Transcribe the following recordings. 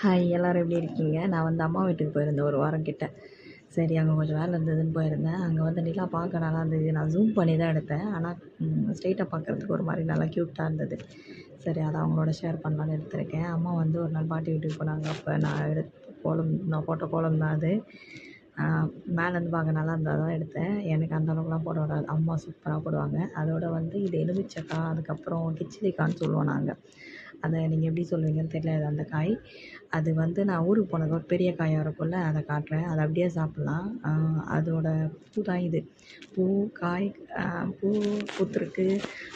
Hi எல்லோரும் எப்படி இருக்கீங்க? நான் வந்து அம்மா வீட்டுக்கு போயிருந்தேன் ஒரு வாரம் கிட்ட. சரி அங்கே கொஞ்சம் வேலை இருந்ததுன்னு போயிருந்தேன். அங்கே வந்து நிலா பார்க்க நல்லா இருந்தது. நான் ஜூம் பண்ணி தான் எடுத்தேன். ஆனால் ஸ்ட்ரெயிட்டா பார்க்குறதுக்கு ஒரு மாதிரி நல்லா க்யூட்டாக இருந்தது. சரி அதை அவங்களோட ஷேர் பண்ணலான்னு எடுத்திருக்கேன். அம்மா வந்து ஒரு நாள் பாட்டி வீட்டுக்கு போனாங்க. அப்போ நான் போட்ட கோலம் தான் அது. மேலேருந்து பார்க்க நல்லா இருந்தால் தான் எடுத்தேன். எனக்கு அந்த அளவுக்குலாம் போட வராது. அம்மா சூப்பராக போடுவாங்க. அதோட வந்து இது எலுமிச்சக்காய், அதுக்கப்புறம் கிச்சிலிக்கான்னு சொல்லுவோம் நாங்க. அதை நீங்கள் எப்படி சொல்லுவீங்கன்னு தெரியல. அது அந்த காய். அது வந்து நான் ஊருக்கு போனது ஒரு பெரிய காயாக இருக்கும்ல, அதை காட்டுறேன். அதை அப்படியே சாப்பிட்லாம். அதோட பூ தான் இது. பூ, காய், பூ பூத்திருக்கு.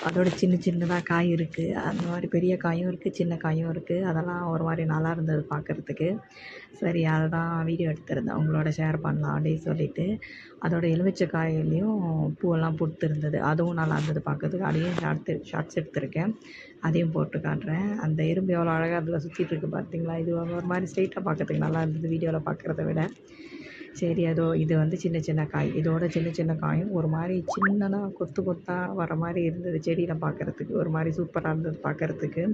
அதோட சின்ன சின்னதாக காய் இருக்குது. அந்த மாதிரி பெரிய காயும் இருக்குது, சின்ன காயும் இருக்குது. அதெல்லாம் ஒரு மாதிரி நல்லா இருந்தது பார்க்குறதுக்கு. சரி அதை தான் வீடியோ எடுத்திருந்தேன். உங்களோட ஷேர் பண்ணலாம் அப்படின்னு சொல்லிட்டு. அதோட எலுமிச்சக்காயிலையும் பூவெல்லாம் பூத்திருந்தது. அதுவும் நல்லா இருந்தது பார்க்கறதுக்கு. அதையும் ஷார்ட்ஸ் எடுத்திருக்கேன். அதையும் போட்டு காட்டுறேன். அந்த எறும்பு எவ்வளோ அழகாக அதில் சுற்றிட்டு இருக்கு பார்த்தீங்களா? இது ஒரு மாதிரி ஸ்ட்ரெயிட்டாக பார்க்கறதுக்கு நல்லா இருந்தது வீடியோவில் பார்க்குறத விட. சரி இது வந்து சின்ன சின்ன காய். இதோட சின்ன சின்ன காயும் ஒரு மாதிரி சின்னதாக கொத்து கொத்தாக வர மாதிரி இருந்தது செடியில் பார்க்குறதுக்கு. ஒரு மாதிரி சூப்பராக இருந்தது பார்க்குறதுக்கு.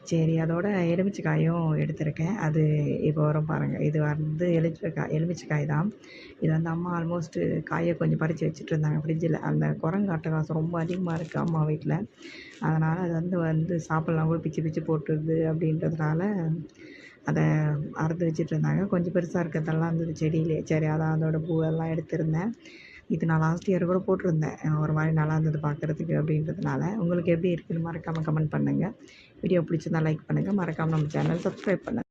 சரி அதோட எலுமிச்சக்காயும் எடுத்திருக்கேன். அது இப்போ வரும் பாருங்கள். இது வந்து எலுமிச்சக்காய் தான். இது வந்து அம்மா ஆல்மோஸ்ட்டு காயை கொஞ்சம் பறித்து வச்சுட்டு இருந்தாங்க ஃப்ரிட்ஜில். அந்த குரங்கு அட்டகாசம் ரொம்ப அதிகமாக இருக்குது அம்மா வீட்டில். அதனால் அது வந்து சாப்பிட்லாம் கூட பிச்சு பிச்சு போட்டுருது அப்படின்றதுனால அதை அறுத்து வச்சுட்டு இருந்தாங்க. கொஞ்சம் பெருசாக இருக்கிறதெல்லாம் இருந்தது செடியிலே. சரி அதான் அதோட பூவெல்லாம் எடுத்திருந்தேன். இது நான் லாஸ்ட் இயர் கூட போட்டிருந்தேன். ஒரு மாதிரி நல்லா இருந்தது பார்க்குறதுக்கு அப்படின்றதுனால. உங்களுக்கு எப்படி இருக்குதுன்னு மறக்காமல் கமெண்ட் பண்ணுங்கள். வீடியோ பிடிச்சிருந்தா லைக் பண்ணுங்கள். மறக்காமல் நம்ம சேனல் சப்ஸ்கிரைப் பண்ணுங்கள்.